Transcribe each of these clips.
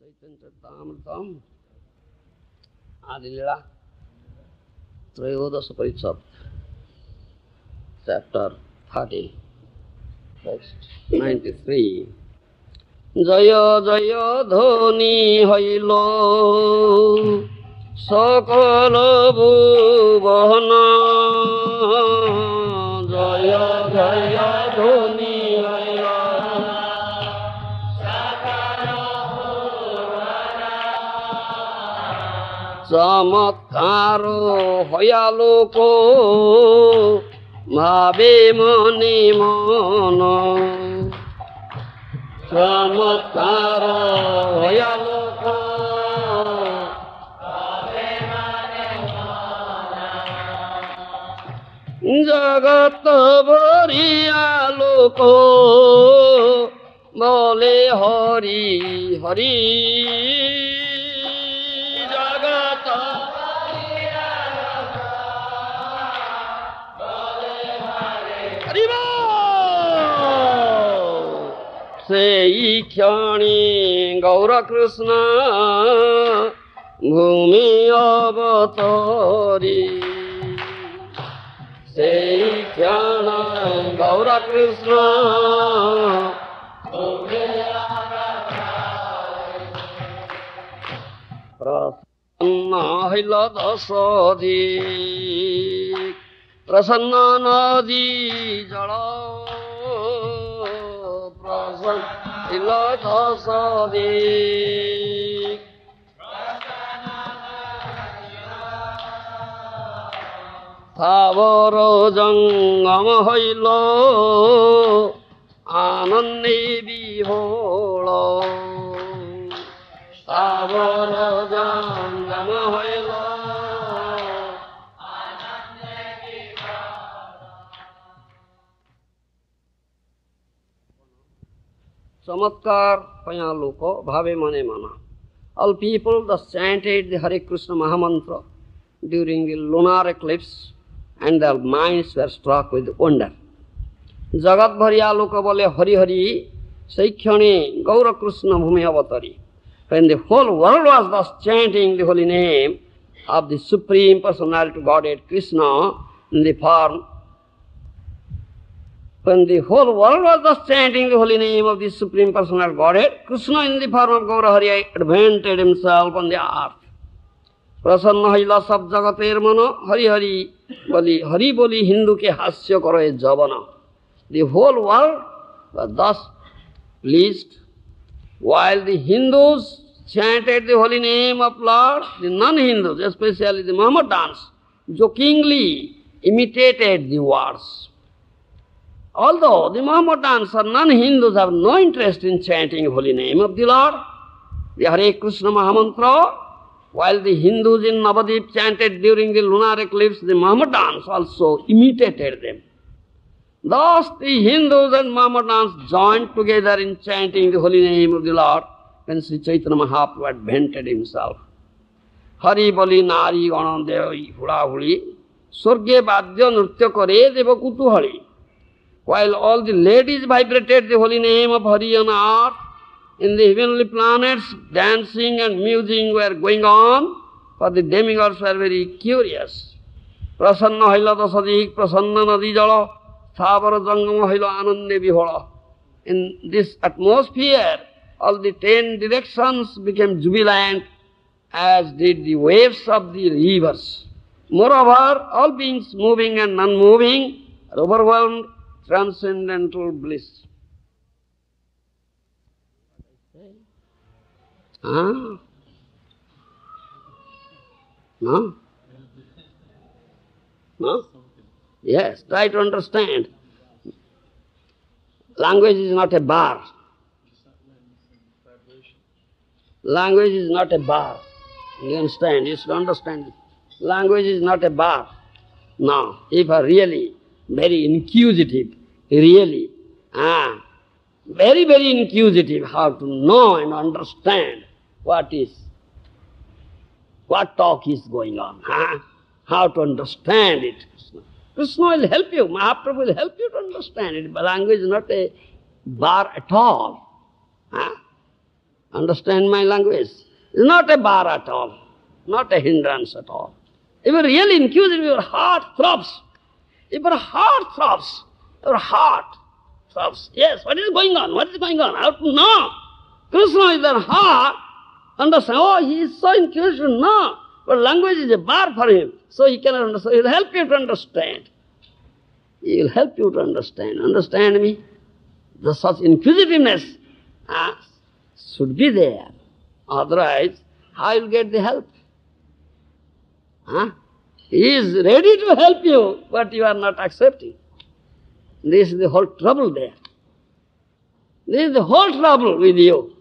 Chaitanya Charitamrita Adilila Trayodasa Parichat Chapter 30 Text 93 Jaya Jaya Dhoni Hailo Sakala Bhuvana Jaya Jaya Dhoni Hailo Chamatkaro hoyaloko bhabe mane mana Chamatkaro hoyaloko bhabe mane mana Jagat bhari aloko bole hari hari Sei Khyani Gaura Krishna Bhumi Avatari Sei Khyana Gaura Krishna Bhumi Avatari Prasanna Hila Dasadi Prasanna Nadi Jala Iladhasadik Thavara jangama hailo Anande vihola Thavara jangama hailo Chamatkar Panyaloko Bhave Mane Mana. All people thus chanted the Hare Krishna Mahamantra during the lunar eclipse and their minds were struck with wonder. Jagat Bhari Aloka Bole Hari Hari Saikyani Gaura Krishna Bhumi Avatari. When the whole world was thus chanting the holy name of the Supreme Personality Godhead Krishna in the form When the whole world was thus chanting the holy name of the Supreme Personal Godhead, Krishna in the form of Gaura Hari advented himself on the earth. Prasanna haila sab jagater mana, Hari Hari boli Hindu ke hasya karo e javana. The whole world was thus pleased, while the Hindus chanted the holy name of Lord, the non-Hindus, especially the Mohammedans, jokingly imitated the words. Although the Mohammedans or non-Hindus have no interest in chanting holy name of the Lord, the Hare Krishna Mahamantra, while the Hindus in Navadip chanted during the lunar eclipse, the Mohammedans also imitated them. Thus the Hindus and Mohammedans joined together in chanting the holy name of the Lord when Sri Chaitanya Mahaprabhu advented himself. Hari bali nari ganadevi hula huli, surge badya nritya kare deva kutuhali. While all the ladies vibrated the holy name of Hari on earth, in the heavenly planets, dancing and musing were going on, for the demigods were very curious. Prasanna haila dasadik, prasanna nadi jala, thavara jangama haila anande vihola. In this atmosphere, all the 10 directions became jubilant, as did the waves of the rivers. Moreover, all beings moving and non-moving are overwhelmed transcendental bliss. Huh? No? No? Yes, try to understand. Language is not a bar. Language is not a bar. You understand? You should understand. Language is not a bar. No, if are really very inquisitive, really, very, very inquisitive, how to know and understand what talk is going on, how to understand it. Krishna will help you, Mahaprabhu will help you to understand it. But language is not a bar at all. Understand my language? It's not a bar at all, not a hindrance at all. If you're really inquisitive, your heart throbs. If your heart throbs, your heart throbs. Yes, what is going on? What is going on? How to know? Krishna is their heart. Understand? Oh, he is so inquisitive. No. But language is a bar for him. So he cannot understand. He will help you to understand. He will help you to understand. Understand me? The such inquisitiveness should be there. Otherwise, how will you get the help? He is ready to help you, but you are not accepting. This is the whole trouble there. This is the whole trouble with you.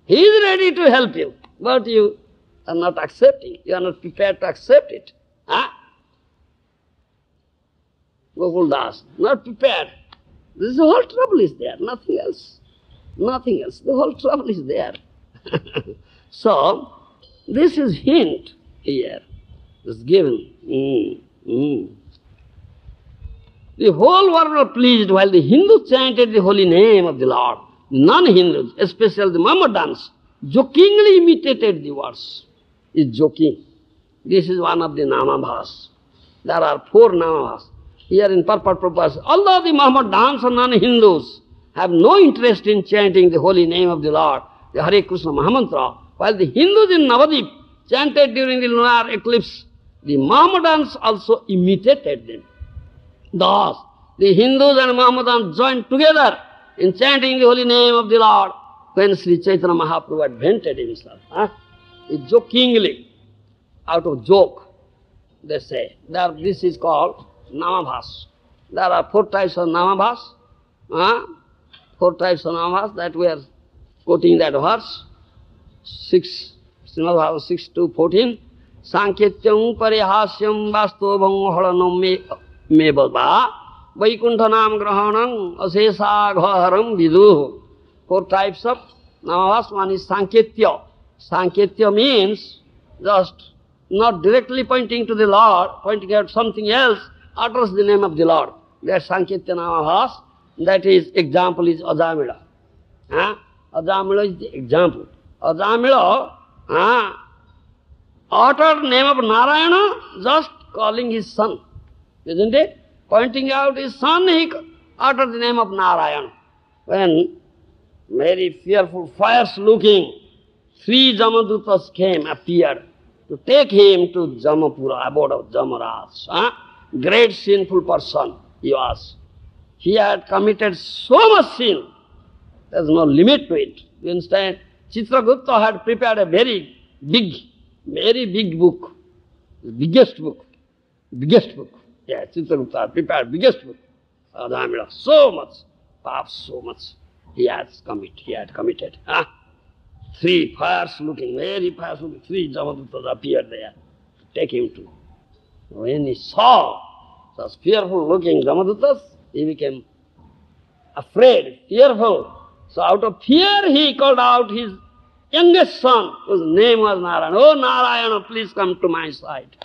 He is ready to help you, but you are not accepting. You are not prepared to accept it. Gokul Das, not prepared. This is the whole trouble is there, nothing else. Nothing else. The whole trouble is there. So, this is hint here. It's given. The whole world was pleased while the Hindus chanted the holy name of the Lord. Non-Hindus, especially the Mohammedans, jokingly imitated the words. It's joking. This is one of the Namabhas. There are 4 Namabhas. Here in Purport Prabhupada, although the Mohammedans and non-Hindus have no interest in chanting the holy name of the Lord, the Hare Krishna Mahamantra, while the Hindus in Navadip chanted during the lunar eclipse, the Mohammedans also imitated them. Thus, the Hindus and Mohammedans joined together in chanting the holy name of the Lord when Sri Chaitanya Mahaprabhu advented himself. Jokingly, out of joke, they say. This is called Namabhas. There are 4 types of Namabhas. 4 types of Namabhas that we are quoting that verse. 6, Srimad Bhagavatam 6 to 14. Sanketyam parihasyam vastovang haranam me baba vaikunthanam grahanam asesa ghaharam vidu. 4 types of Namabhas. One is Sanketya. Sanketya means just not directly pointing to the Lord, pointing at something else, utters the name of the Lord. That's Sanketya Namabhas. That is, example is Ajamila. Ajamila is the example. Ajamila uttered name of Narayana, just calling his son. Isn't it? Pointing out his son, he uttered the name of Narayana. When very fearful, fierce-looking 3 Jamadutas appeared to take him to Jamapura, abode of Jamaraj. Great sinful person he was. He had committed so much sin, there's no limit to it. You understand? Chitragupta had prepared a very big book, the biggest book. Yeah, Chitragupta had prepared biggest book. Adamila, so much, perhaps so much he had committed. 3 fierce-looking, very fierce-looking, 3 Jamadutas appeared there to take him to. When he saw such fearful-looking Jamadutas, he became afraid, fearful. So out of fear he called out his youngest son, whose name was Narayana. Oh Narayana, please come to my side.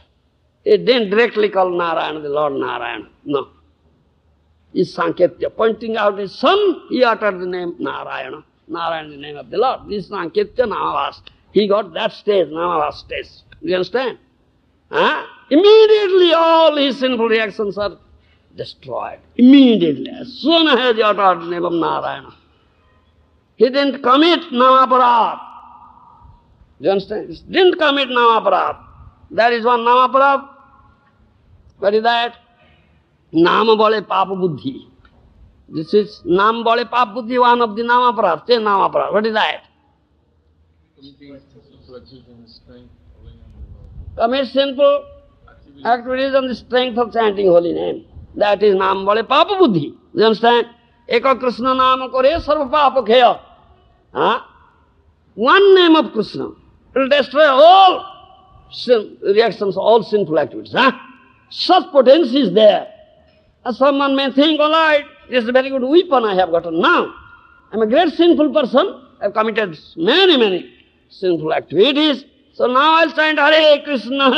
He didn't directly call Narayana, the Lord Narayana. No. Is Sanketya. Pointing out his son, he uttered the name Narayana. Narayana, the name of the Lord. This is Sanketya Namavas. He got that stage, Namavas stage. Do you understand? Immediately all his sinful reactions are destroyed. Immediately. As soon as he uttered the name of Narayana. He didn't commit Namaparad. Do you understand? He didn't commit Namaparad. There is one Namaparad. What is that? Nama bole papa buddhi. This is Nam bole papa buddhi, one of the Namaparad. Say Namaparad. What is that? Commit sinful activities on the strength of chanting holy name. That is Nam bole papa buddhi. Do you understand? Eka Krishna nama kore sarva papa khaya. One name of Krishna will destroy all reactions, all sinful activities. Such potency is there. And someone may think, all right, this is a very good weapon I have gotten now. I'm a great sinful person. I've committed many sinful activities. So now I'll chant Hare Krishna,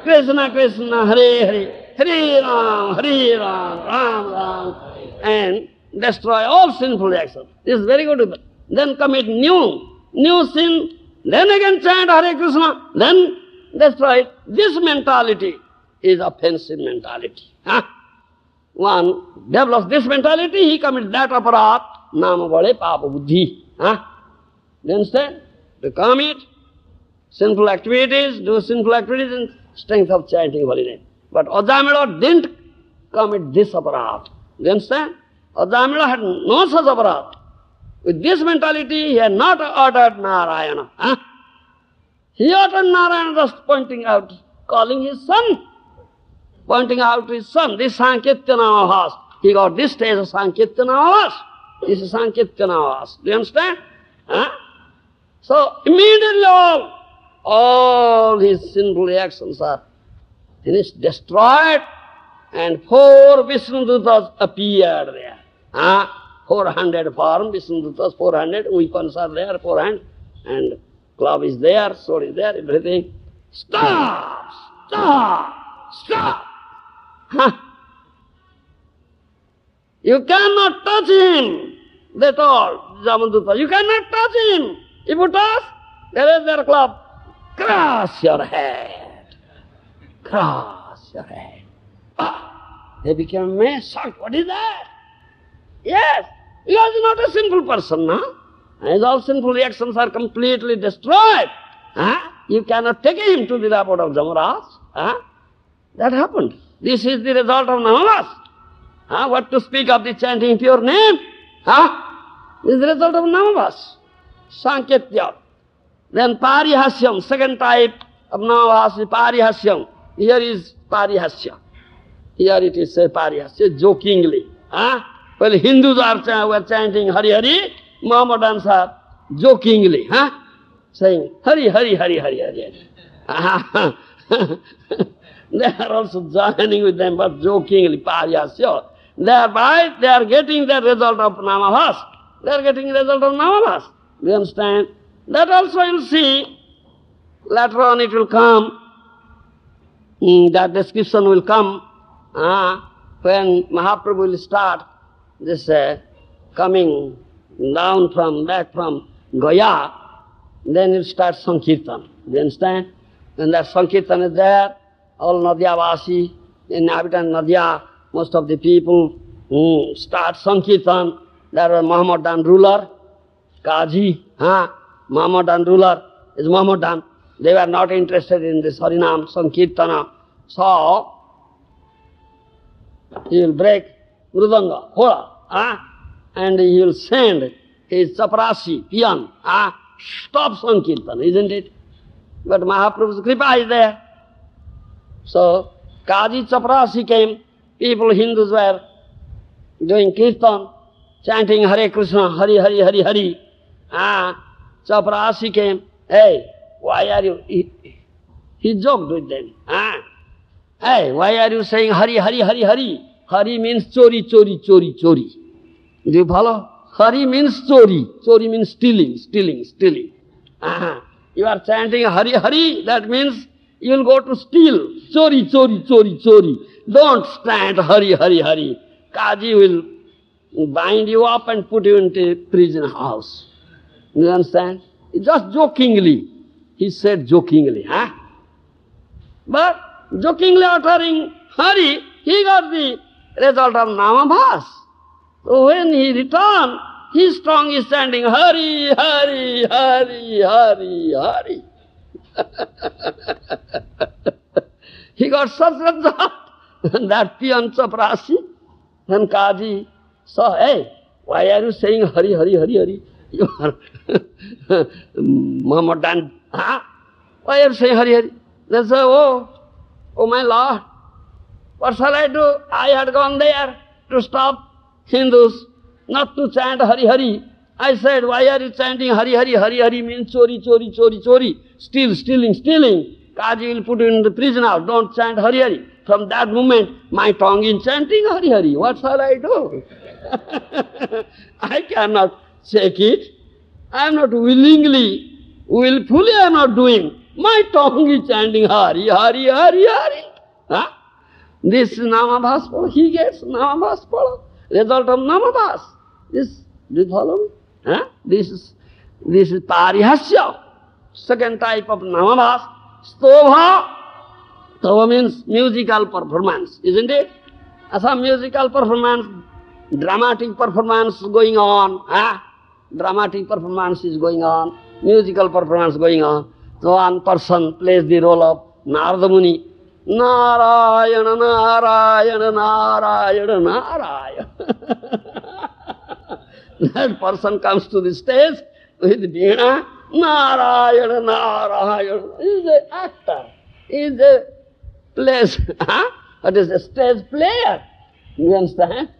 Krishna Krishna, Hare Hare, Hare Ram, Ram Ram, and destroy all sinful actions. This is very good weapon. Then commit new new sin, then again chant Hare Krishna, then destroy it. This mentality is offensive mentality. Huh? One develops this mentality, he commits that aparat, nama bade papa buddhi. Huh? Do you understand? To commit sinful activities, do sinful activities in strength of chanting holy name. But Ajamila didn't commit this aparat. Do you understand? Ajamila had no such aparat. With this mentality, he had not uttered Narayana. Huh? He uttered Narayana just pointing out, calling his son, pointing out to his son, this Sankirtya Namavas. He got this stage of Sankirtya Namavas. This is Sankirtya Namavas. Do you understand? Huh? So immediately all his sinful reactions are finished, destroyed, and 4 Vishnudutas appeared there. 400 forms, Vishnudutas, 400, weapons are there, 400, and club is there, sword is there, everything. Stop! Stop! Stop! You cannot touch him. They told Jamanduta, you cannot touch him. If you touch, there is their club. Cross your head. Cross your head. They became amazed, shocked. What is that? Yes, he is not a sinful person, no? And all sinful reactions are completely destroyed. You cannot take him to the abode of Jamaraj. That happened. This is the result of Namavas. What to speak of the chanting pure name? This is the result of Namavas. Sankirtya. Then Parihasyam, second type of Namavas is Parihasyam. Here is Parihasya. Here it is Parihasya, jokingly. Well, Hindus were chanting Hari Hari, Mohammedans are jokingly, saying Hari Hari Hari Hari Hari. They are also joining with them, but jokingly, Parihasya. Thereby, they are getting the result of Namavas. They are getting the result of Namavas. Do you understand? That also you will see. Later on it will come. That description will come when Mahaprabhu will start this coming down back from Gaya. Then it starts Sankirtan. Do you understand? When that Sankirtan is there, all Nadyavasi, inhabitant Nadya, most of the people start Sankirtan. There was Mohammedan ruler, Kaji, Mohammedan ruler is Mohammedan. They were not interested in this Harinam, Sankirtana. So, he will break Mrudanga, Hola, and he will send his chaprasi, peon, stop Sankirtan, isn't it? But Mahaprabhu's kripa is there. So, Kaji chaprasi came, people, Hindus were doing kirtan, chanting Hare Krishna, Hari Hari Hari Hari. Chaprasi came, hey, why are you, he joked with them. Hey, why are you saying Hari Hari Hari Hari? Hari means chori, chori, chori, chori. Do you follow? Hari means chori. Chori means stealing, stealing, stealing. You are chanting Hari Hari, that means you will go to steal. Chori, chori, chori, chori. Don't stand Hari Hari Hari. Kaji will bind you up and put you into prison house. You understand? Just jokingly. He said jokingly. But jokingly uttering Hari, he got the result of Namabhas. So when he returned, his tongue is standing Hari, Hari, Hari, Hari, Hari. He got such result. That peon chaprasi, then Kaji saw, hey, why are you saying Hari, Hari, Hari, Hari? You are Mohammedan. Why are you saying Hari, Hari? They say, oh my Lord, what shall I do? I had gone there to stop Hindus, not to chant Hari Hari. I said, why are you chanting Hari Hari? Hari Hari means chori, chori, chori, chori. Steal, stealing, stealing. Kaji will put you in the prison house. Don't chant Hari Hari. From that moment, my tongue is chanting Hari Hari. What shall I do? I cannot shake it. I am not willfully I am not doing. My tongue is chanting Hari, Hari, Hari, Hari. This Namabhas Pala, he gets Namabhas Pala. Result of Namabhas. This, do you follow me? This is This is parihasya. Second type of namabhas. Stobha. Stobha means musical performance, isn't it? Some musical performance, dramatic performance going on. Dramatic performance is going on, musical performance going on. So one person plays the role of Narada Muni. Narayana, Narayana, Narayana, Narayana. That person comes to the stage with Veena. Narayana, Narayana. He is an actor. He is a plays. What is a stage player? You understand?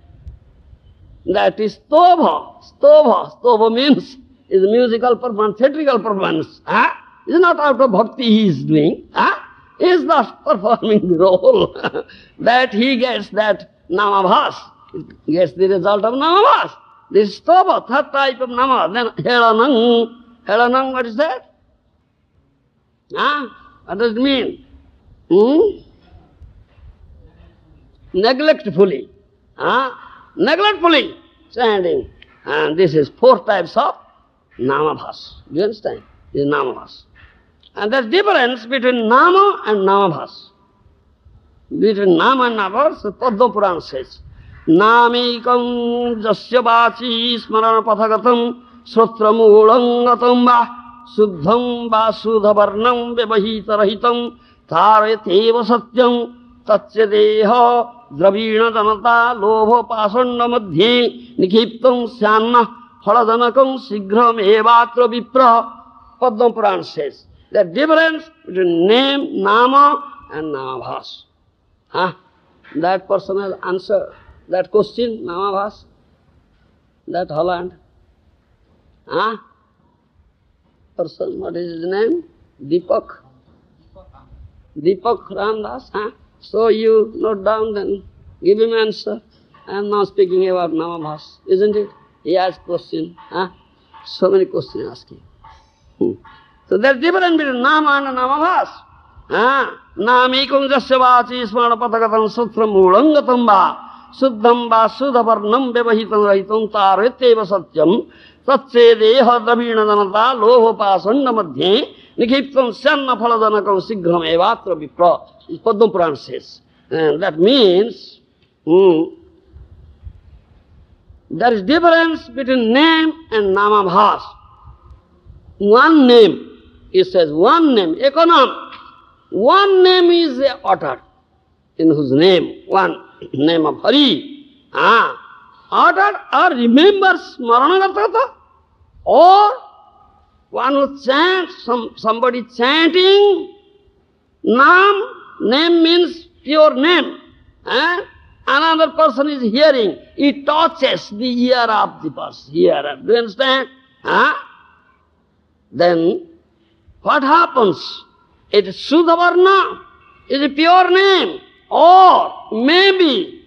That is stobha. Stobha. Stobha means is musical performance, theatrical performance. It is not out of bhakti he is doing. He is not performing the role. That he gets that namabhas. He gets the result of namabhas. This is stobha, third type of namabhas. Then helanang. Helanang, what is that? What does it mean? Neglectfully. Neglectfully chanting. And this is four types of namabhas. Do you understand? This is namabhas. And there's difference between nama and namabhas. Between nama and namabhas, Padma Purana says, Namikam jasya vachi smarana pathagatam srotramulangatam va suddham va sudhavarnam vyavahita rahitam tharayateva satyam tatya deha द्रवीण जनता लोभ पाषण्ड मध्ये निक्षिप्तं स्यान्न फलजनकं शीघ्रमेवात्र विप्रः. Padma Purana says the difference between name, nama and namabhas. That person has answered that question, namabhas. That Holland. Person, what is his name? Deepak. Deepak Ramdas. So you note down, then give him answer. I am now speaking about namabhas, isn't it? He asked question. So many questions asking. So there's difference between nama and namabhas. Namikam jasya vachi smana pathagatam sutram ulangatam va suddham va sudhavarnam vyavahitam rahitam tareteva satyam tatse deha dravina janata loho pasanda madhye nikhiptam syanna phalajanakam sighram evatra vipra. Padma Purana says. And that means there is difference between name and namabhas. One name, it says one name, ekonam. One name is uttered, in whose name, one name of Hari, uttered or remembers Smaranagatata, or one who chants, somebody chanting, name means pure name. Another person is hearing, it touches the ear of the person, hearer. Do you understand? Then what happens? It is Sudhavarna, is a pure name, or maybe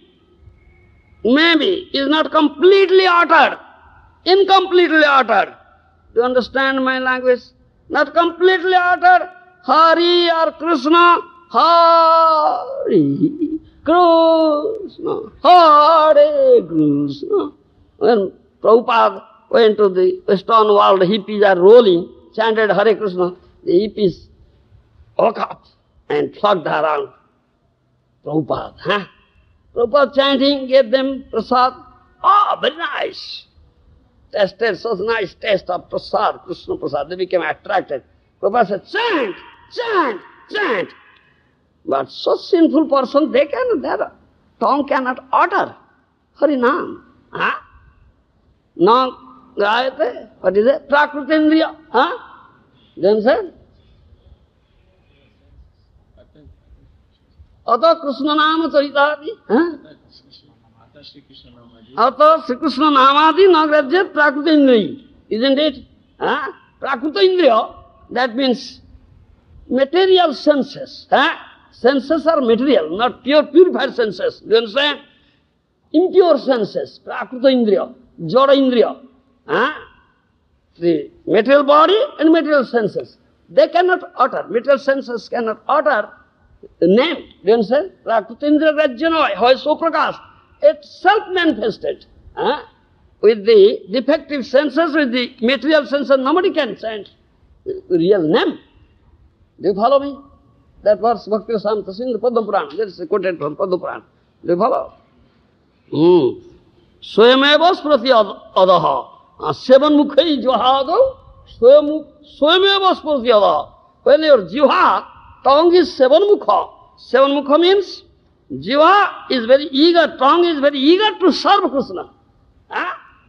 is not completely uttered, incompletely uttered. Do you understand my language? Not completely uttered. Hari or Krishna, Hari Krishna, Hare Krishna. When Prabhupada went to the Western world, the hippies are rolling, chanted Hare Krishna. The hippies woke up and flocked around Prabhupada. Prabhupada chanting, gave them prasad. Very nice. Tasted such nice taste of prasad, Krishna prasad. They became attracted. Prabhupada said, chant, chant, chant. But such sinful person, their tongue cannot utter Harinam. No, gayate, what is it? Prakrutindriya. Then said, Ata Krishna Nama Charitadi. Ata Sri Krishna Namadi Nagrajyat Prakrutindriya. Isn't it? Prakrutindriya, that means material senses. Senses are material, not purified senses. Do you understand? Impure senses, Prakruta Indriya, Jada Indriya. The material body and material senses. They cannot utter, material senses cannot utter the name. Do you understand? Prakruta Indriya Rajyanavai, how is so prakash? It's self-manifested. with the defective senses, with the material senses, nobody can chant real name. Do you follow me? That verse, Bhakti Rasamrita in the Padma Purana. That is quoted from Padma Purana. Do you follow? Swayameva sprati adaha. Seven mukhai jvahado. Swayameva sprati adaha. When your jiva, tongue is seven mukha. Seven mukha means jiva is very eager, tongue is very eager to serve Krishna.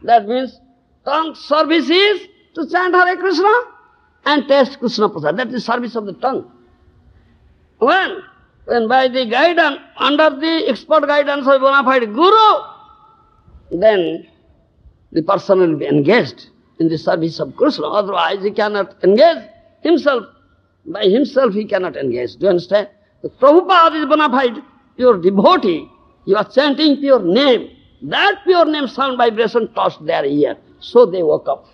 That means tongue service is to chant Hare Krishna and taste Krishna Prasad. That is service of the tongue. When by the guidance, under the expert guidance of bona fide Guru, then the person will be engaged in the service of Krishna. Otherwise he cannot engage himself. By himself he cannot engage. Do you understand? The Prabhupada is bona fide pure devotee. You are chanting pure name. That pure name sound vibration touched their ear. So they woke up.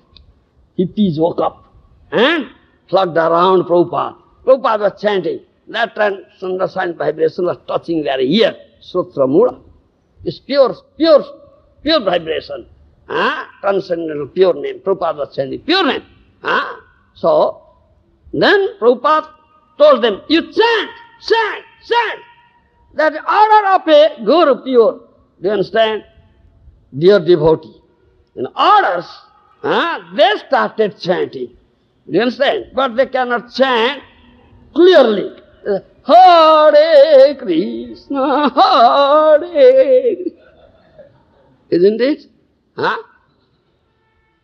Hippies woke up and flocked around Prabhupada. Prabhupada was chanting. That transcendental sound vibration was touching their ear. Sutra Mula. It's pure vibration. Transcendental pure name. Prabhupada was chanting pure name. So, then Prabhupada told them, you chant. That order of a Guru pure. Do you understand? Dear devotee. In orders, they started chanting. Do you understand? But they cannot chant clearly. Hare Krishna, Hare Krishna. Isn't it?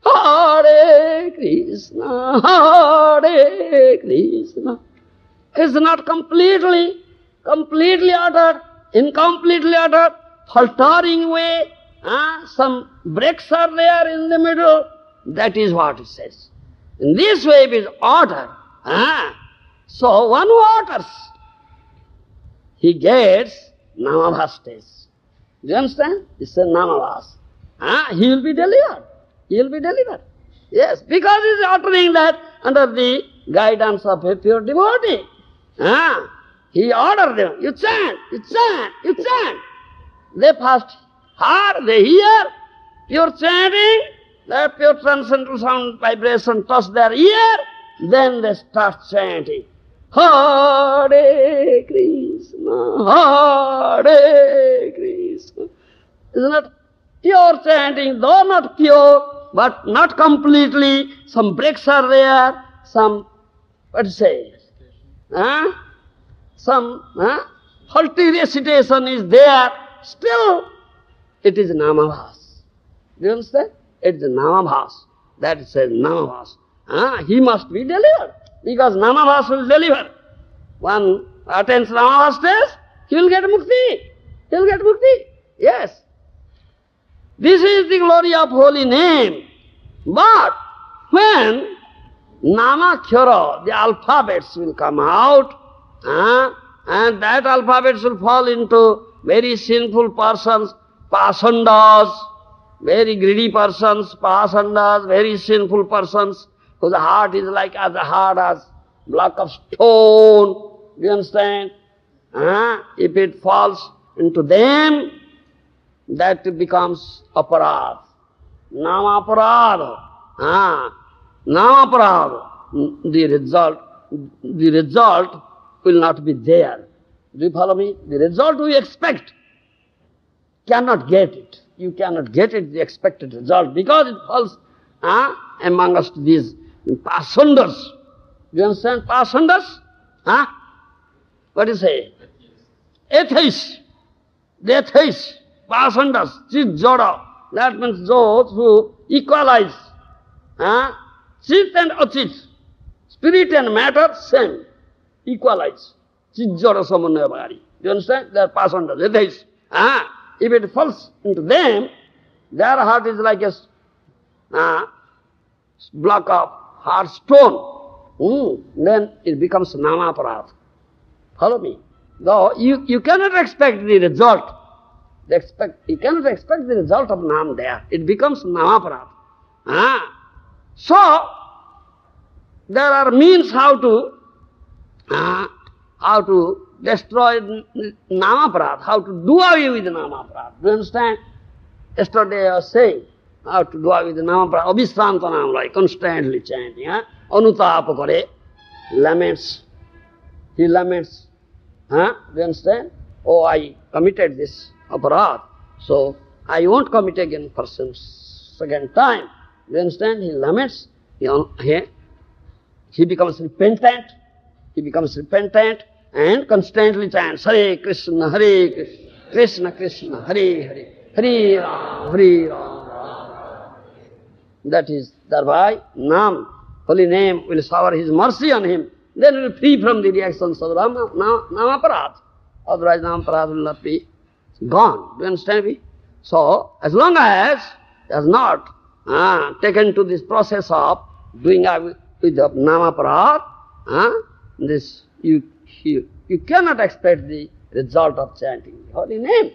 Hare Krishna, Hare Krishna. It's not completely uttered, incompletely uttered, faltering way. Some breaks are there in the middle. That is what it says. In this way it is ordered. So one who orders, he gets Namabhas stage. Do you understand? It's a Namabhas. He will be delivered. He will be delivered. Yes, because he is uttering that under the guidance of a pure devotee. He ordered them, you chant. They first heard, they hear pure chanting, that pure transcendental sound vibration touch their ear, then they start chanting. Hare Krishna, Hare Krishna. Isn't it pure chanting, though not pure, but not completely. Some breaks are there, some, what to say, some faulty recitation is there. Still, it is Namabhas. Do you understand? It is Namabhas. That says Namabhas. He must be delivered, because Namabhas will deliver. One attends Namabhas stage, he will get mukti. He will get mukti. Yes. This is the glory of holy name. But when Namakhyara, the alphabets will come out, and that alphabets will fall into very sinful persons, pasandas, very greedy persons, pasandas, very sinful persons, whose heart is like as hard as block of stone. Do you understand? If it falls into them, that becomes aparad. Namaparad. Namaparad. The result will not be there. Do you follow me? The result we expect, cannot get it. You cannot get it, the expected result, because it falls amongst these pasandas. Do you understand pasandas? What do you say? Atheists. The atheists, pasandas, chit jada. That means those who equalize chit and achit, spirit and matter, same, equalize. Chit jada samanayavadi. Do you understand? They are pasandas, atheists. If it falls into them, their heart is like a block of hard stone. Then it becomes Namaparad. Follow me? Though you cannot expect the result. You cannot expect the result of Nam there. It becomes Namaparad. So, there are means how to destroy Namaparad, how to do away with Namaparad. Do you understand? Yesterday I was saying, how to do with the Nama Abhisranta Nam, like constantly chanting. Anutapa kare, laments. He laments. Do you understand? Oh, I committed this aparadh, so I won't commit again for second time. Do you understand? He laments. He becomes repentant. He becomes repentant and constantly chants Hare Krishna, Krishna Krishna, Hare Hare, Hare Ram, Hare Ram. That is, thereby Nam, holy name, will shower his mercy on him. Then he will be free from the reactions of Namaparad. Otherwise Namaparad will not be gone. Do you understand me? So, as long as he has not taken to this process of doing with the Namaparad, this you cannot expect the result of chanting the holy name.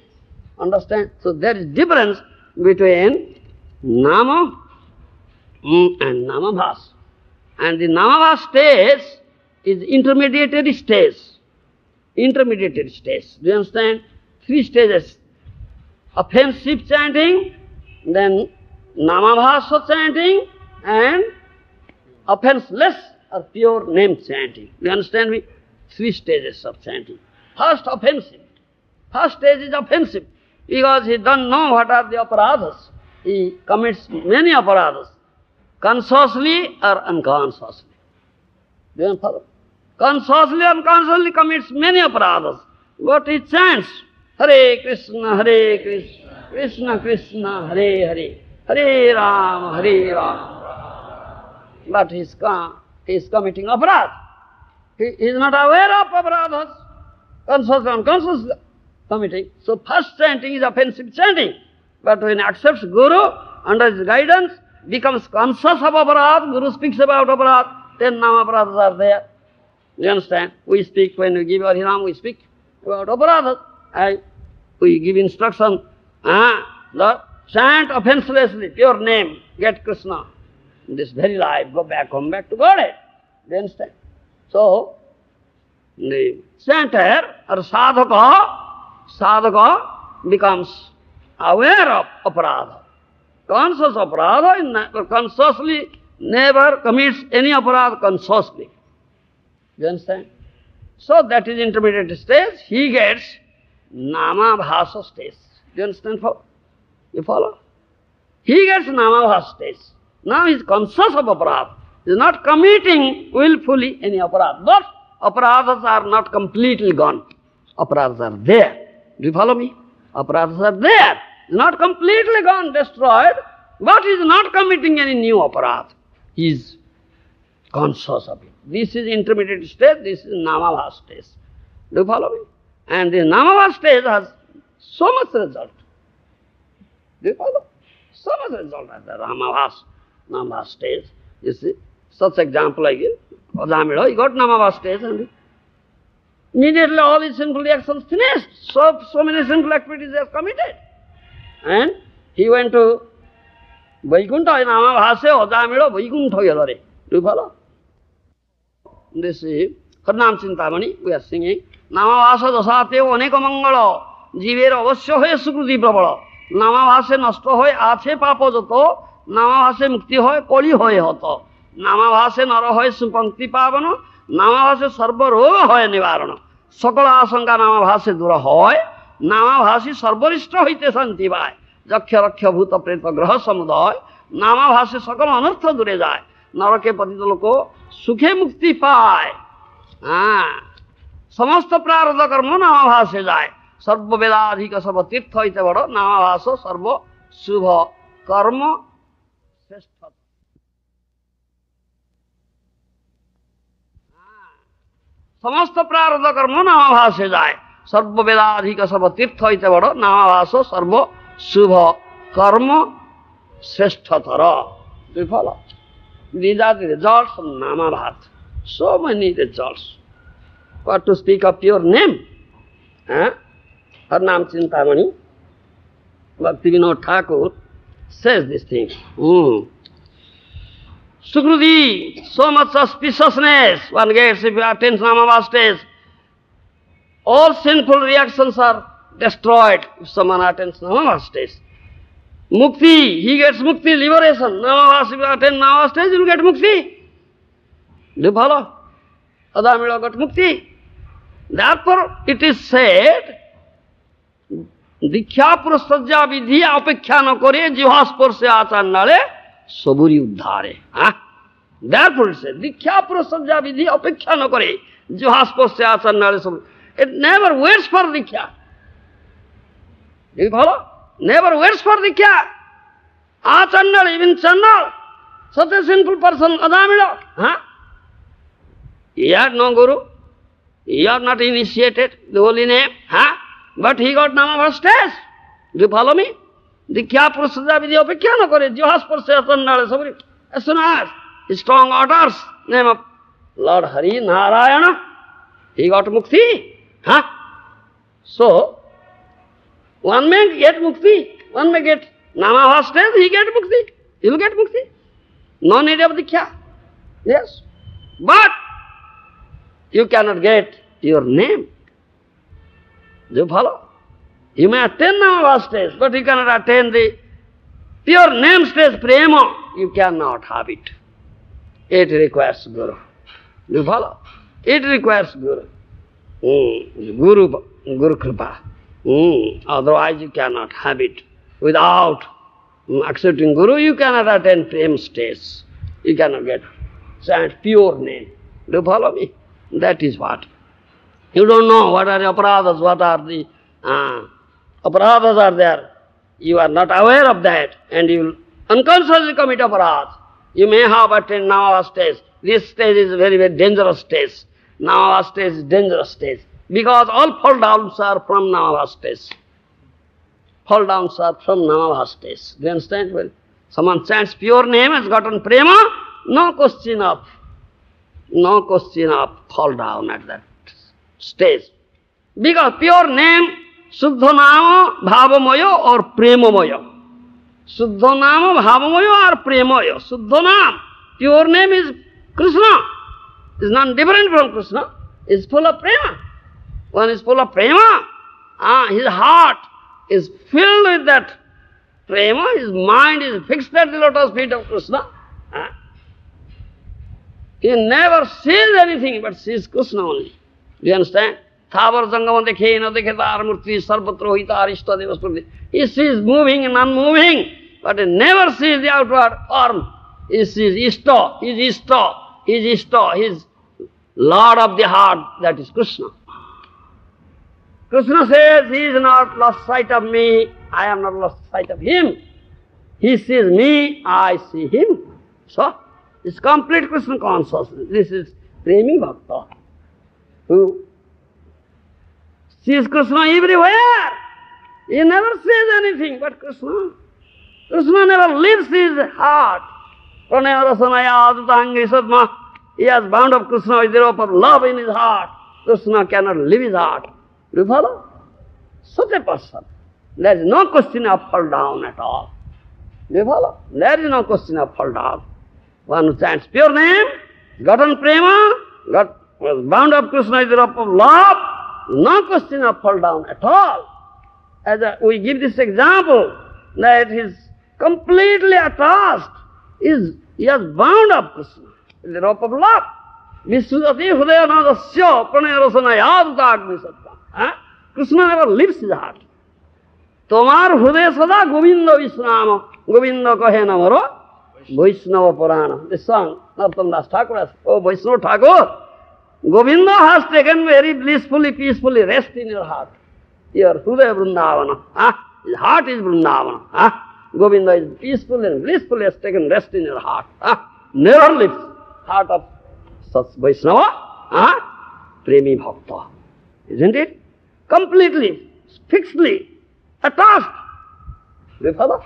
Understand? So there is difference between Nama and Namabhas. And the Namabhas stage is intermediary stage. Intermediary stage. Do you understand? 3 stages. Offensive chanting, then Namabhasa chanting, and offenseless or pure name chanting. Do you understand me? 3 stages of chanting. First, offensive. First stage is offensive, because he doesn't know what are the aparadhas. He commits many aparadhas, consciously or unconsciously. Do you follow? Consciously or unconsciously commits many aparadhas, but he chants Hare Krishna, Krishna Krishna, Hare Hare, Hare Ram, Hare Ram. But he is committing aparadha. He is not aware of aparadhas, conscious or unconscious committing. So first chanting is offensive chanting. But when he accepts Guru under his guidance, becomes conscious of aparadha, Guru speaks about aparadha, then Namaparadhas are there. You understand? We speak, when we give Harinam, we speak about aparadhas. We give instruction, the chant offenselessly, pure name, get Krishna. In this very life, go back home, back to Godhead. Do you understand? So, the chanter or sadhaka becomes aware of aparadha. Conscious aparadha, consciously never commits any aparadha consciously. Do you understand? So that is intermediate stage. He gets Namabhasa stage. Do you understand? You follow? He gets Namabhasa stage. Now he is conscious of aparadha. He is not committing willfully any aparadha. But aparadhas are not completely gone. Aparadhas are there. Do you follow me? Aparadhas are there. Not completely gone, destroyed, but he is not committing any new aparadha. He is conscious of it. This is intermediate stage, this is Namabhasa stage. Do you follow me? And the Namabhasa stage has so much result. Do you follow? So much result at the Namabhasa stage. You see, such example I give. Ajamila, he got Namabhasa stage and immediately all his sinful reactions finished. So many sinful activities he has committed. And he went to Vaikuntha in Namabhasa, Ajamila, Vaikuntha Yalare. Do you follow? This is Harnam Chintamani, we are singing. Namabhasa dasateo aneka mangala, jiver avasya hoye sukruti prabala. Namabhasa nashta hoye ache papa jato, Namabhasa mukti hoye koli hoye hoto. Namabhasa nara hoye supankti pavana, Namabhasa sarva roga hoye nivarana. Sakala asanga Namabhasa dura hoye, Namabhasi sarvarishta hoite santi vai. Jakhya rakhya bhuta preta graha samuday, Namabhasa sakala anartha dure jay. Narake patita loko sukhe mukti paay. समस्त प्रारब्ध कर्म नामाभासे जाए सर्व वेदाधिक सर्व तीर्थ इते बड़ नामाभास सर्व शुभ कर्म श्रेष्ठ समस्त प्रारब्ध कर्म नामाभासे जाए सर्व वेदाधिक सर्व तीर्थ इते बड़ नामाभास सर्व शुभ कर्म श्रेष्ठतर. These are the results of Namabhat. So many results. What to speak of pure name? Harnam Chintamani, Bhaktivinoda Thakur says this thing. Sukriti, so much auspiciousness one gets if you attend Namabhasa stage. All sinful reactions are destroyed if someone attends Namabhasa stage. Mukti, he gets mukti, liberation. Now, if you attend now stage, you will get mukti. Do you follow? Adamila got mukti. Therefore, it is said, Dikhya prastajya vidhi apeksha na kore, jiva sparsya acharnale, saburi uddhare. Therefore, it said, Dikhya prastajya vidhi apeksha na kore, jiva sparsya acharnale, saburi. It never waits for dikhya. Do you follow? Never waits for dikhya. Acharnal, even charnal, such a sinful person, Adamila. He had no guru. He had not initiated the holy name. But he got Nama stage. Do you follow me? Dikhya prasada vidhi apeksha na kore, jihas parsya acharnale saburi. As soon as he strong utters name of Lord Hari Narayana, he got mukti. So, one may get mukti, one may get Nama stage, he get mukti. He will get mukti. No need of dikhya. Yes. But you cannot get your name. Do you follow? You may attain Nama stage, but you cannot attain the pure name stage, prema. You cannot have it. It requires Guru. Do you follow? It requires Guru. Guru Kripa. Otherwise you cannot have it. Without accepting Guru, you cannot attain prema stage. You cannot get pure name. Do you follow me? That is what. You don't know what are the aparadhas, what are the aparadhas are there. You are not aware of that and you will unconsciously commit aparadhas. You may have attained Nama stage. This stage is a very, very dangerous stage. Nama stage is dangerous stage. Because all fall downs are from Nama stage. Fall downs are from Nama stage. Do you understand? Well, someone chants pure name, has gotten prema, no question of fall down at that stage. Because pure name, Suddha Nama, Bhavamoyo or Premomoyo. Suddha Nama, Bhavamoyo or Premoyo. Suddha Nama, pure name is Krishna. Is not different from Krishna. Is full of prema. One is full of prema. His heart is filled with that prema. His mind is fixed at the lotus feet of Krishna. He never sees anything but sees Krishna only. Do you understand? Thavar Jangama dekhe na dekhe tar murti sarvatra hita arishta devasprati. He sees moving and unmoving, but he never sees the outward form. He sees Ishta, he is Ishta, he is Ishta, he is Lord of the heart, that is Krishna. Krishna says, he is not lost sight of me, I am not lost sight of him. He sees me, I see him. So, it's complete Krishna consciousness. This is Premi Bhakta, who sees Krishna everywhere. He never says anything but Krishna. Krishna never leaves his heart. Pranaya rasamaya adhutangi sadma. He has bound up Krishna with the rope of love in his heart. Krishna cannot leave his heart. Do you follow? Such a person. There is no question of fall down at all. Do you follow? There is no question of fall down. One who chants pure name, gotten prema, was bound up Krishna with the rope of love, no question of fall down at all. We give this example that he is completely attached. He has bound up Krishna with the rope of love. Visudati hudayanadasya pranayarasanayadutagni sattva. Krishna never leaves his heart. Tomar hudaya sada govinda visnama. Govinda kahe namaro Vaishnava Purana. This song, Narottam Das Thakur has, oh Vaishnava Thakur, Govinda has taken very blissfully, peacefully rest in your heart. Your Hudaya Vrindavana. His heart is Vrindavana. Govinda is peaceful and blissfully has taken rest in your heart. Never leaves heart of such Vaishnava. Premi Bhakta. Isn't it? Completely, fixedly attached. Do you follow?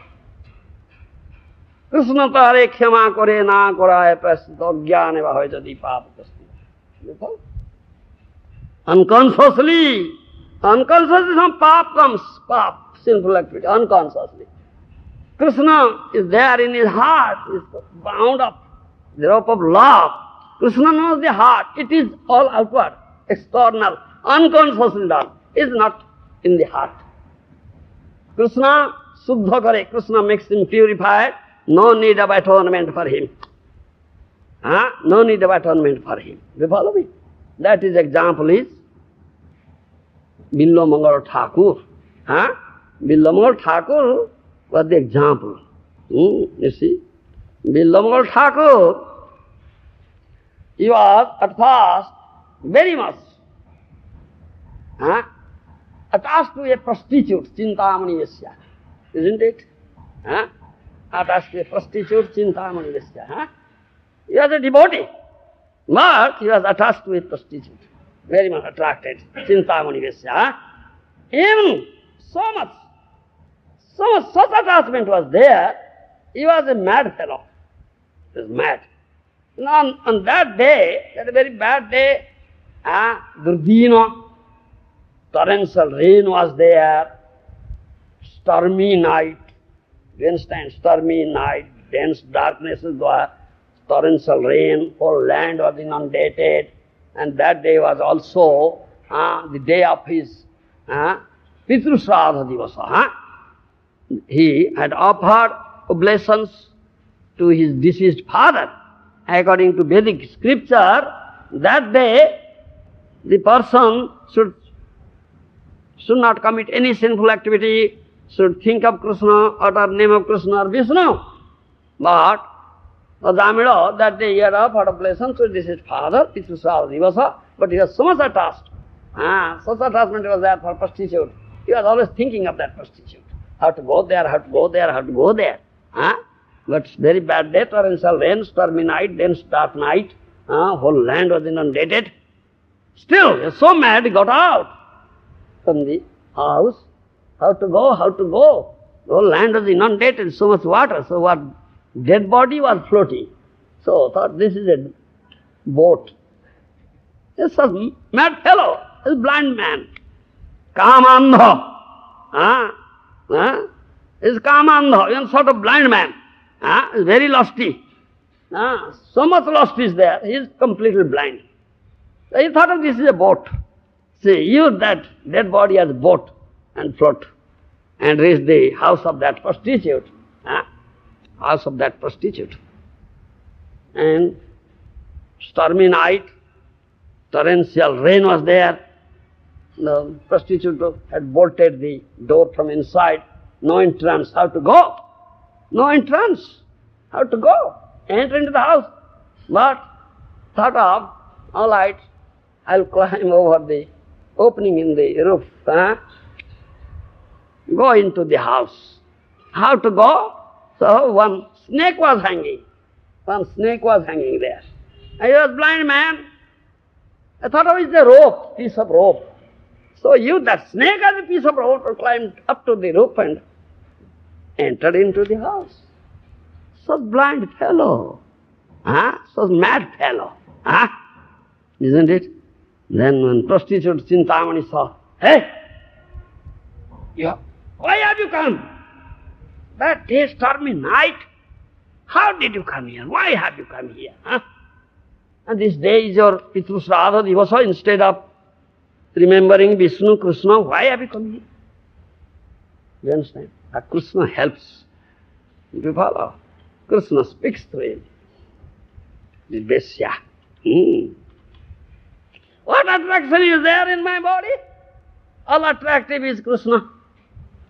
Krishna tare khyama kore na koraye prasthita jnane bhave jadi pap prasthita. Unconsciously some pap comes, sinful activity, unconsciously. Krishna is there in his heart, is bound up, the rope of love. Krishna knows the heart, it is all outward, external, unconsciously done, is not in the heart. Krishna Suddha kare, Krishna makes him purified, no need of atonement for him. No need of atonement for him. You follow me? That is example is Billamangal Thakur. Billamangal Thakur was the example. You see? Billamangal Thakur, he was at first very much attached to a prostitute, Chintamani Yasya. Isn't it? Attached to a prostitute, Chintamani Yasya. He was a devotee, but he was attached to a prostitute. Very much attracted, Chintamani Yasya. Even such attachment was there, he was a mad fellow. He was mad. On that day, that very bad day, Durdina, torrential rain was there, stormy night, you understand, stormy night, dense darknesses were, torrential rain, whole land was inundated, and that day was also the day of his Pitru Shraddha Divasa. He had offered oblations to his deceased father. According to Vedic scripture, that day the person should not commit any sinful activity, should think of Krishna, utter name of Krishna or Vishnu. But Damida, that day he had offered oblations to his father, Pitru Shraddha Divasa, but he was so much attached. Such attachment was there for prostitute. He was always thinking of that prostitute. How to go there, how to go there, how to go there. But very bad day, torrential rain, stormy night, dense dark night, whole land was inundated. Still, he was so mad, he got out from the house. How to go, how to go? The whole land was inundated, so much water, so what dead body was floating. So thought, this is a boat. This was mad fellow, this blind man. Kamandha. Is Kamandha, even sort of blind man. Is very lusty. So much lust is there, he is completely blind. So he thought of this is a boat. See, use that dead body as a boat and float and reach the house of that prostitute. House of that prostitute. And stormy night, torrential rain was there. The prostitute had bolted the door from inside. No entrance. How to go? No entrance. How to go? Enter into the house. But thought of, all right, I'll climb over the opening in the roof. Go into the house. How to go? So one snake was hanging. One snake was hanging there. I was a blind man. I thought of it as a rope, piece of rope. So use that snake as a piece of rope to climb up to the roof and entered into the house. Such blind fellow. Such mad fellow. Isn't it? Then when prostitute Chintamani saw, hey, why have you come? That day, stormy night. How did you come here? Why have you come here? And this day is your Pitru Shraddha Divasa. Instead of remembering Vishnu, Krishna, why have you come here? You understand? Krishna helps. You follow? Krishna speaks through him. The Vesya. What attraction is there in my body? All attractive is Krishna.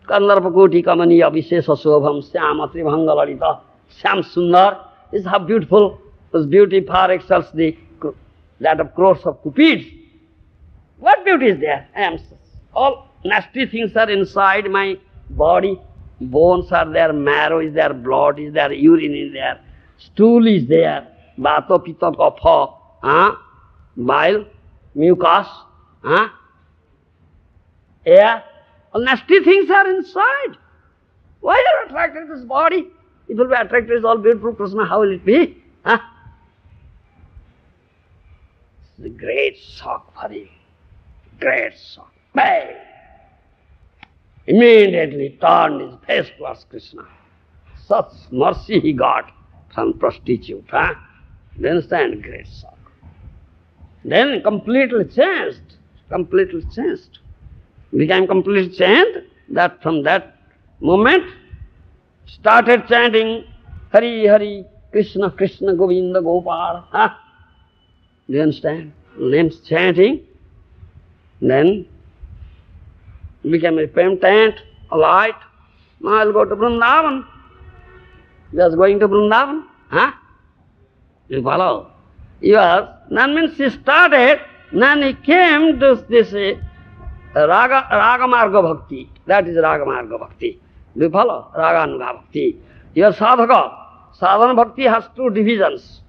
Kandarpakoti kamaniya vishesha sobham syama tribhangalarita syam sundar. Is how beautiful. His beauty far excels that of crores of cupids. What beauty is there? All nasty things are inside my body. Bones are there, marrow is there, blood is there, urine is there, stool is there, vata, pitta, kapha, bile, mucus, air. All nasty things are inside. Why are you attracted to this body? It will be attracted to all beautiful Krishna, how will it be? It's a great shock for him. Great shock. Bang! Immediately turned his face towards Krishna. Such mercy he got from prostitute. You understand? Great shock. Then completely changed. Completely changed. Became completely changed. That from that moment started chanting Hari Hari, Krishna Krishna, Govinda Gopal. Huh? Do you understand? Names chanting, then became repentant, alight. Now I'll go to Vrindavan. Just going to Vrindavan. Huh? You follow? That means he started, then he came to this Ragamarga Bhakti. That is Ragamarga Bhakti. Do you follow? Raganuga Bhakti. Your sadhaka, sadhana bhakti has two divisions.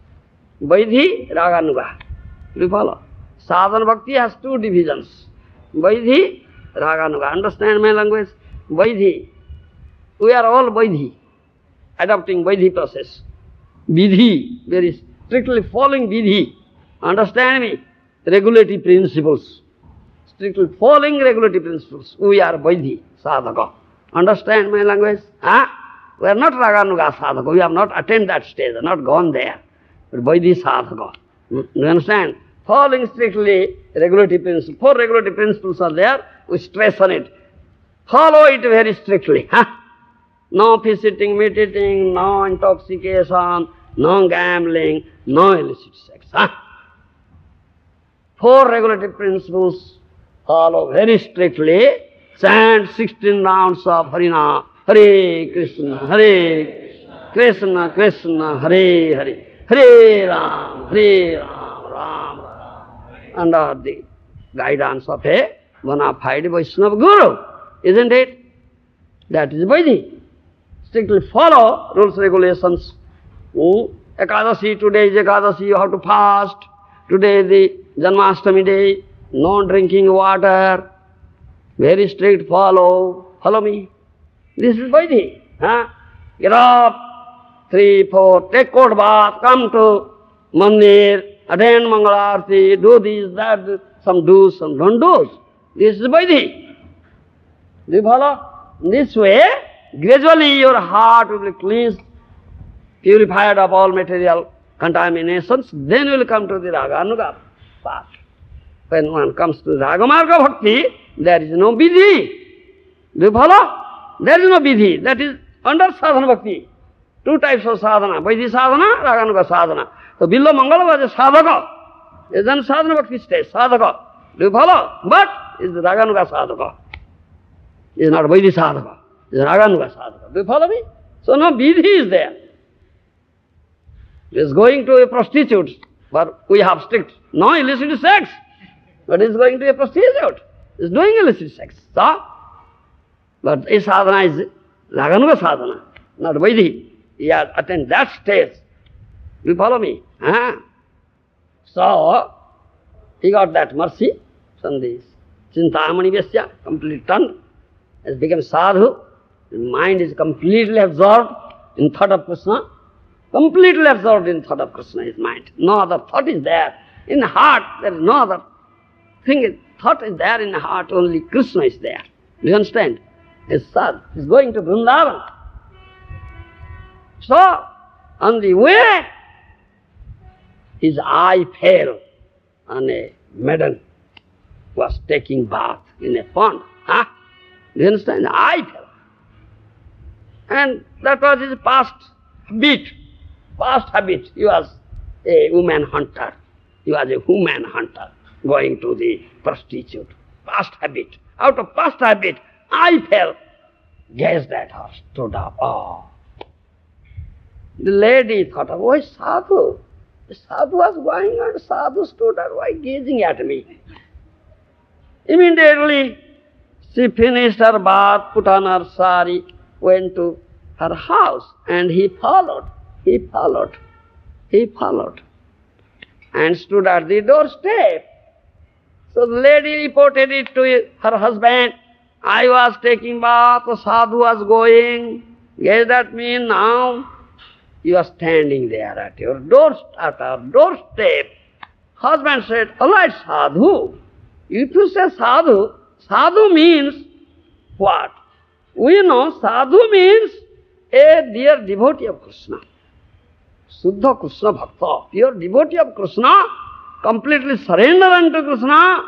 Vaidhi, Raganuga. Do you follow? Sadhana bhakti has two divisions. Vaidhi, Raganuga. Understand my language? Vaidhi. We are all Vaidhi, adopting Vaidhi process. Vidhi, very strictly following Vidhi. Understand me? Regulative principles. Strictly following regulative principles. We are Vaidhi, sadhaka. Understand my language? Huh? We are not Raganuga sadhaka. We have not attained that stage, not gone there. But Vaidhi sadhaka. Do you understand? Following strictly regulative principles. Four regulative principles are there. We stress on it. Follow it very strictly. Huh? No feast-eating, meat-eating, no intoxication, no gambling, no illicit sex. Huh? Four regulative principles follow very strictly. Chant 16 rounds of Harina, Hare Krishna, Krishna Krishna, Hare Hare, Hare Ram, Ram Ram. Under the guidance of a bona fide Vaishnava Guru, isn't it? That is Vaidhi. Strictly follow rules, regulations. Ekadasi, today is Ekadasi, you have to fast. Today is the Janmashtami day, no drinking water. Very strict follow. Follow me. This is Vaidhi. Huh? Get up, 3, 4, take cold bath, come to mandir, attend Mangalarti, do this, that, some do's, some don't do's. This is Vaidhi. Do you follow? This way, gradually your heart will be cleansed, purified of all material contaminations, then you will come to the Raganuga path. When one comes to Ragamarga Bhakti, there is no Vidhi. Do you follow? There is no Vidhi. That is under Sadhana Bhakti. Two types of sadhana, Vaidhi sadhana, Raganuga sadhana. So Billo Mangala was a sadhaka. It is in Sadhana Bhakti stage, sadhaka. Do you follow? But it is Raganuga sadhaka. It is not Vaidhi sadhaka. It is Raganuga sadhaka. Do you follow me? So no Vidhi is there. He is going to a prostitute, but we have strict, no illicit sex. But he is going to a prostitute. He is doing illicit sex. So, but a sadhana is Raganuga sadhana, not Vaidhi. He has attained that stage. You follow me? Huh? So, he got that mercy from this Chintamani Vyasya, completely turned, has become sadhu. His mind is completely absorbed in thought of Krishna. Completely absorbed in thought of Krishna, his mind. No other thought is there. In the heart, there is no other thing. Thought is there in the heart, only Krishna is there. Do you understand? His son is going to Vrindavan. So, on the way, his eye fell on a maiden who was taking bath in a pond. Huh? Do you understand? The eye fell. And that was his past habit. Past habit. He was a woman hunter. He was a woman hunter going to the prostitute. Past habit. Out of past habit, eye fell. Gazed at her, stood up. Oh. The lady thought, oh, sadhu. The sadhu was going and sadhu stood up, why gazing at me? Immediately, she finished her bath, put on her sari, went to her house, and he followed, and stood at the doorstep. So the lady reported it to her husband. I was taking bath, the sadhu was going, gazed at me, now you are standing there at your doorstep. Husband said, all right, sadhu. If you say sadhu, sadhu means what? We know sadhu means a dear devotee of Krishna. Suddha Krishna Bhakta, pure devotee of Krishna, completely surrender unto Krishna,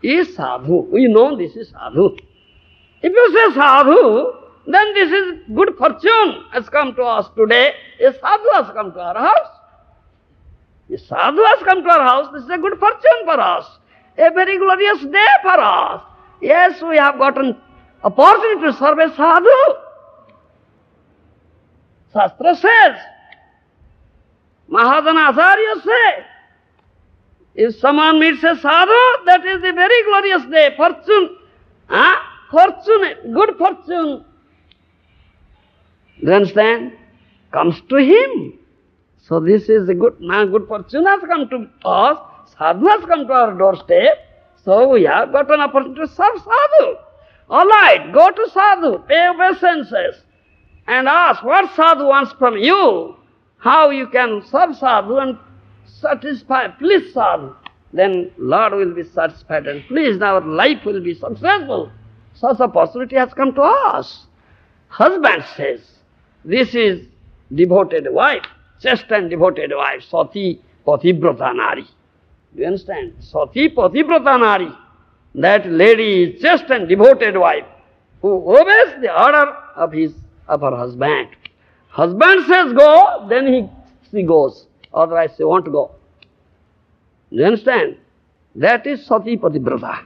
is sadhu. We know this is sadhu. If you say sadhu, then this is good fortune has come to us today. A sadhu has come to our house. A sadhu has come to our house. This is a good fortune for us. A very glorious day for us. Yes, we have gotten opportunity to serve a sadhu. Shastra says, Mahadana Acharya say, if someone meets a sadhu, that is the very glorious day, fortune. Fortune, good fortune. Do you understand? Comes to him. So this is a good fortune has come to us. Sadhu has come to our doorstep. So we have got an opportunity to serve sadhu. All right, go to sadhu, pay obeisances, and ask what sadhu wants from you. How you can serve sadhu and satisfy, please sadhu. Then Lord will be satisfied and pleased, our life will be successful. Such opportunity has come to us. Husband says, this is devoted wife, chaste and devoted wife, Sati Pativrata Nari. Do you understand? Sati Pativrata Nari. That lady is chaste and devoted wife who obeys the order of her husband. Husband says go, then she goes. Otherwise she won't go. Do you understand? That is Sati Pativrata,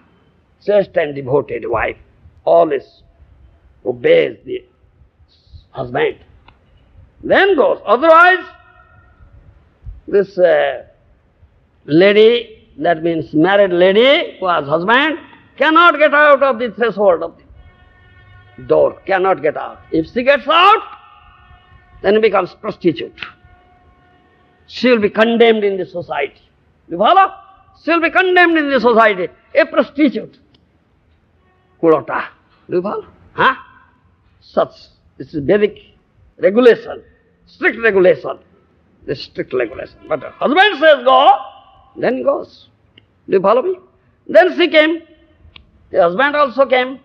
chaste and devoted wife. Always obeys the husband. Then goes. Otherwise, this lady, that means married lady who has husband, cannot get out of the threshold of the door, cannot get out. If she gets out, then becomes prostitute. She will be condemned in the society. You follow? She will be condemned in the society. A prostitute. Kulota. Do you follow? Such. This is Vedic regulation. Strict regulation. This strict regulation. But her husband says go, then he goes. Do you follow me? Then she came. The husband also came.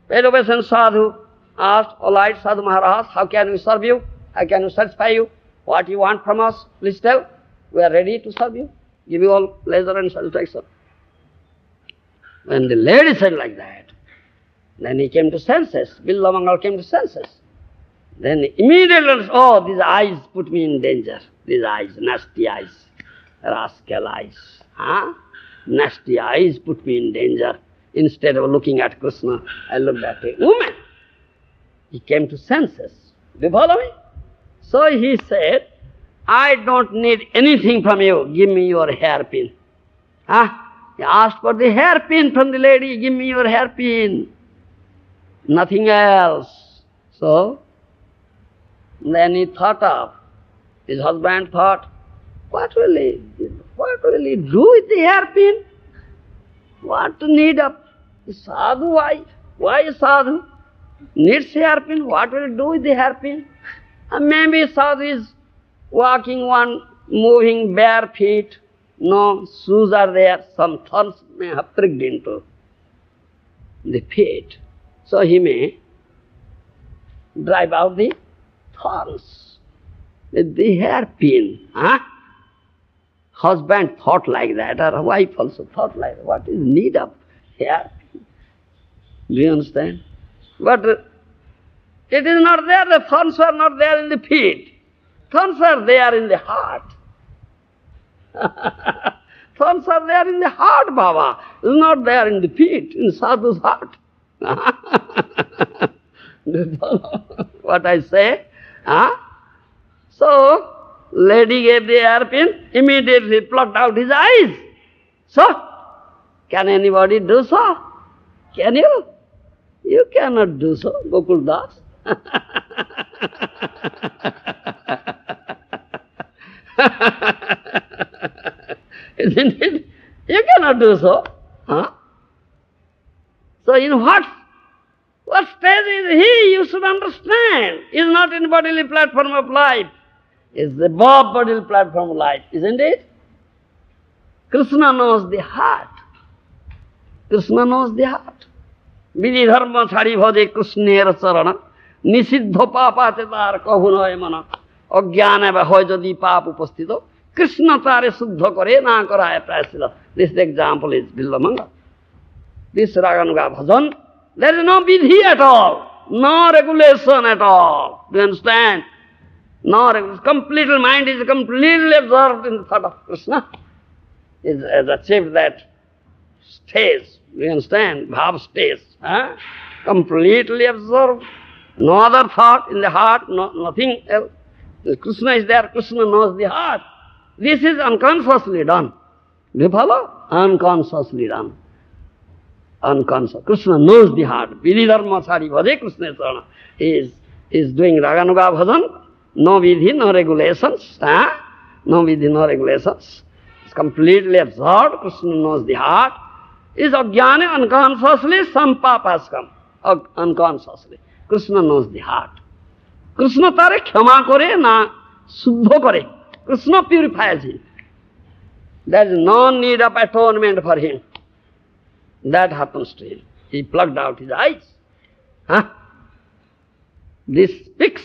Paid obeisance sadhu. Asked, all right, Sadhu Maharaj, how can we serve you? How can we satisfy you? What you want from us? Please tell. We are ready to serve you. Give you all pleasure and satisfaction. When the lady said like that, then he came to senses. Billamangal came to senses. Then immediately, oh, these eyes put me in danger. These eyes, nasty eyes, rascal eyes. Nasty eyes put me in danger. Instead of looking at Krishna, I looked at a woman. He came to senses. Do you follow me? So he said, I don't need anything from you. Give me your hairpin. He asked for the hairpin from the lady. Give me your hairpin. Nothing else. So, then he thought of, his husband thought, what will he do with the hairpin? What need of sadhu? Why sadhu needs hairpin? What will he do with the hairpin? Maybe sadhu is walking one, moving bare feet. No shoes are there. Some thorns may have pricked into the feet. So he may drive out the thorns with the hairpin. Husband thought like that, or wife also thought like that. What is need of hairpin? Do you understand? But it is not there, the thorns are not there in the feet. Thorns are there in the heart. Thorns are there in the heart, Baba. It's not there in the feet, in sadhu's heart. Do you follow what I say? So, lady gave the hairpin, immediately plucked out his eyes. So, can anybody do so? Can you? You cannot do so, Gokul Das. Isn't it? You cannot do so. So in what stage is he? You should understand. He is not in bodily platform of life. He is above bodily platform of life, isn't it? Krishna knows the heart. Krishna knows the heart. Vidhi dharma chhadi bhaje Krishnera charana nisiddha papate tar kahu noy mana ajnana hoy jodi pap upasthito Krishna tare suddha kare na karaye prayasila. This example is Billamangal. This Raganuga bhajan, there is no vidhi at all. No regulation at all. Do you understand? No regulation. Completely, mind is completely absorbed in the thought of Krishna. It has achieved that stage. Do you understand? Bhav stage. Huh? Completely absorbed. No other thought in the heart, nothing else. Krishna is there, Krishna knows the heart. This is unconsciously done. Do you follow? Unconsciously done. Unconscious. Krishna knows the heart. Vidhi dharma sari bhaje Krishna sarana. He is doing raganuga bhajan. No vidhi, no regulations. No vidhi, no regulations. It's completely absorbed. Krishna knows the heart. Is ajnana, unconsciously, some papa has come. Unconsciously. Krishna knows the heart. Krishna tare khyama kore na suddho kore. Krishna purifies him. There is no need of atonement for him. That happens to him. He plucked out his eyes. Huh? This speaks.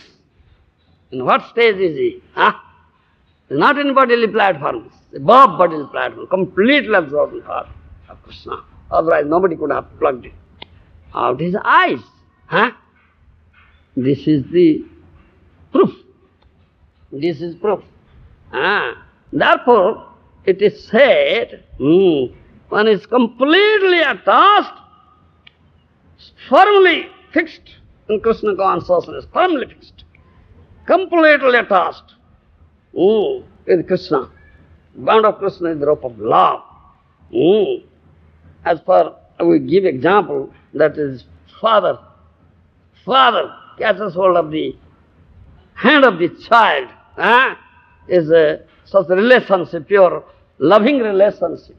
In what stage is he? Huh? He's not in bodily platform. It's above bodily platform. Completely absorbed in heart of Krishna. Otherwise nobody could have plucked it out his eyes. Huh? This is the proof. This is proof. Therefore, it is said, one is completely attached, firmly fixed in Krishna consciousness, firmly fixed, completely attached with Krishna. Bond of Krishna is the rope of love. As for, we give example, that is father. Father catches hold of the hand of the child. Is such a relationship, pure loving relationship.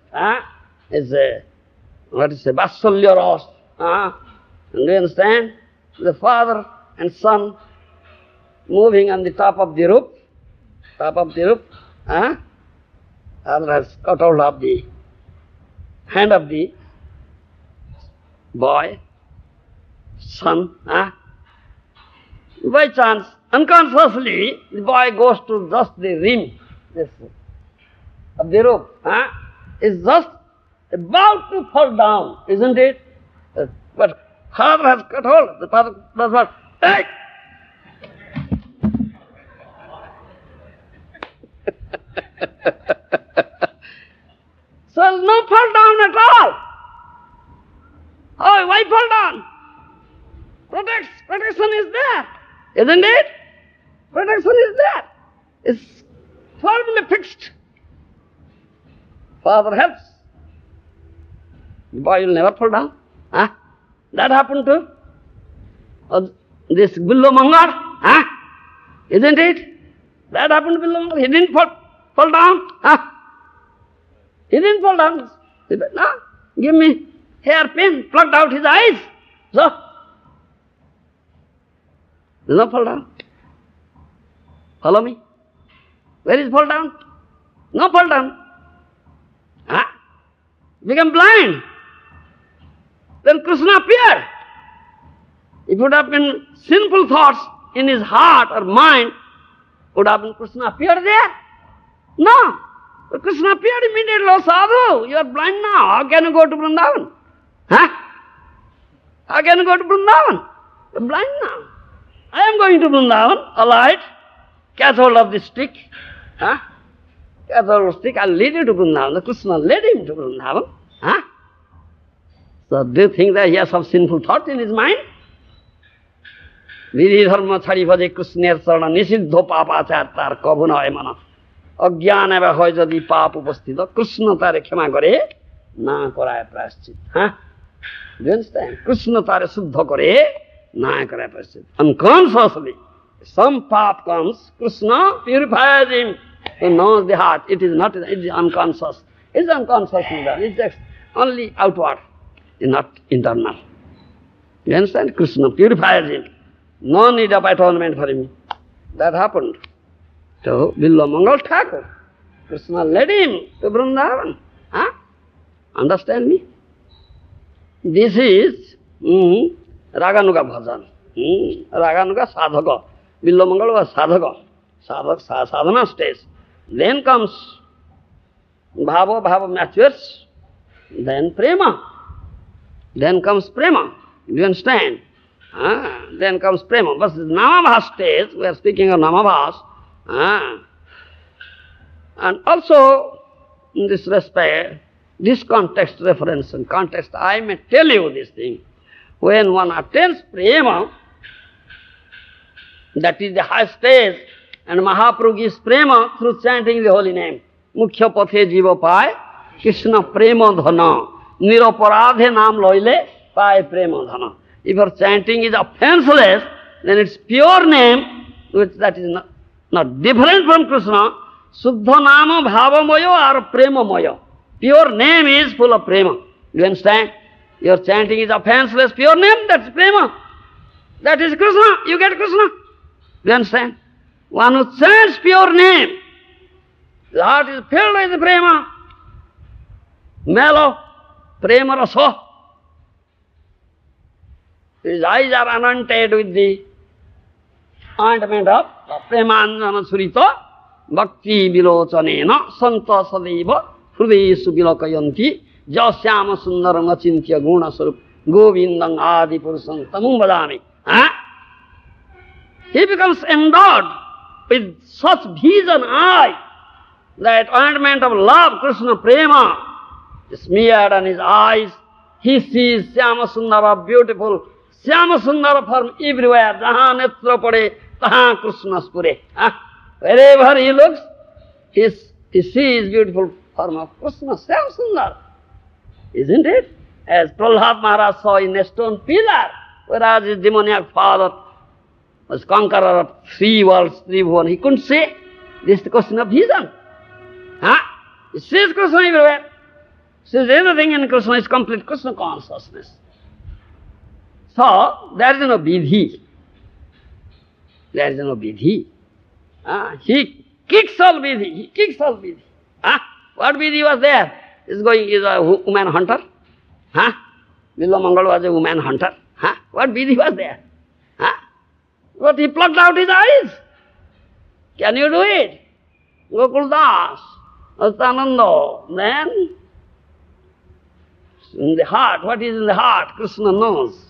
Is Vatsalya Ras. Do you understand? The father and son moving on the top of the roof. Father has cut hold of the hand of the boy, son. By chance, unconsciously, the boy goes to just the rim of the roof. Is just about to fall down, isn't it? But father has cut hold. The father does what? Hey! So no fall down at all. Oh, why fall down? Protection is there, isn't it? Protection is there. It's firmly fixed. Father helps. The boy will never fall down. That happened to this Billo Mangar. Isn't it? That happened to Billo Mangar. He didn't fall down. He didn't fall down. He said, no, give me hairpin, plucked out his eyes. So, no fall down. Follow me? Where is fall down? No fall down. Become blind. Then Krishna appeared. If it would have been sinful thoughts in his heart or mind, would have been Krishna appeared there? No. But Krishna appeared immediately. Oh, sadhu, you are blind now. How can you go to Vrindavan? How can you go to Vrindavan? You are blind now. I am going to Vrindavan, alight. Catch hold of the stick. Catch hold of the stick. I'll lead you to Vrindavan. The Krishna led him to Vrindavan. So do you think that he has some sinful thought in his mind? Vidhi dharma chhadi bhaje Krishner sarana nisiddho papachar tar kabu na hoy mana. Ajnana eba hoy jodi pap upasthita Krishna tare khyama kare na koraye prayaschit. Do you understand? Krishna tare suddha kare na koraye prayaschit. Unconsciously, some pap comes, Krishna purifies him. He knows the heart. It is not, it is unconscious. It is unconscious in that. It is just only outward. Is not internal. You understand? Krishna purifies him. No need of atonement for him. That happened to Billo Mangal Thakur. Krishna led him to Vrindavan. Understand me? This is Raganuga Bhajan. Raganuga Sadhaka. Billo Mangal was Sadhaka. Sadhana stage. Then comes Bhava matures. Then Prema. Then comes Prema. Do you understand? Then comes prema. But this Namabhas stage, we are speaking of Namabhas. And also, in this respect, this context reference and context, I may tell you this thing. When one attains prema, that is the high stage, and Mahaprabhu gives prema through chanting the holy name. Mukhya pathe jiva pai, Krishna prema dhana, niroparadhe nam loile pai prema dhana. If your chanting is offenseless, then it's pure name, which that is not different from Krishna. Suddha nama bhavamoyo or premamoyo. Pure name is full of prema. You understand? Your chanting is offenseless, pure name, that's prema. That is Krishna, you get Krishna. You understand? One who chants pure name, the heart is filled with prema, mellow, prema rasa. His eyes are anointed with the ointment of premanjana surita, bhakti vilochanena, santa sadeva, hrudesu vilakayanti, jasyama sundaram achintya guna sarup, govindam adi purusam tamum vadami. He becomes endowed with such vision eye, that ointment of love, Krishna prema, is smeared on his eyes. He sees Syama Sundara, beautiful Syama Sundara form everywhere. Jahan netra pade, tahan Krishna spure. Wherever he looks, he sees beautiful form of Krishna, Syama Sundara. Isn't it? As Prahlad Maharaj saw in a stone pillar, whereas his demoniac father was conqueror of three worlds, three bhuvan. He couldn't say. This is the question of vision. He sees Krishna everywhere. Sees everything in Krishna is complete Krishna consciousness. So, there is no vidhi. There is no vidhi. He kicks all vidhi. He kicks all vidhi. What vidhi was there? Is a woman hunter. Villa Mangal was a woman hunter. What vidhi was there? But he plucked out his eyes. Can you do it? Gokul Das, Astananda, then in the heart, what is in the heart? Krishna knows.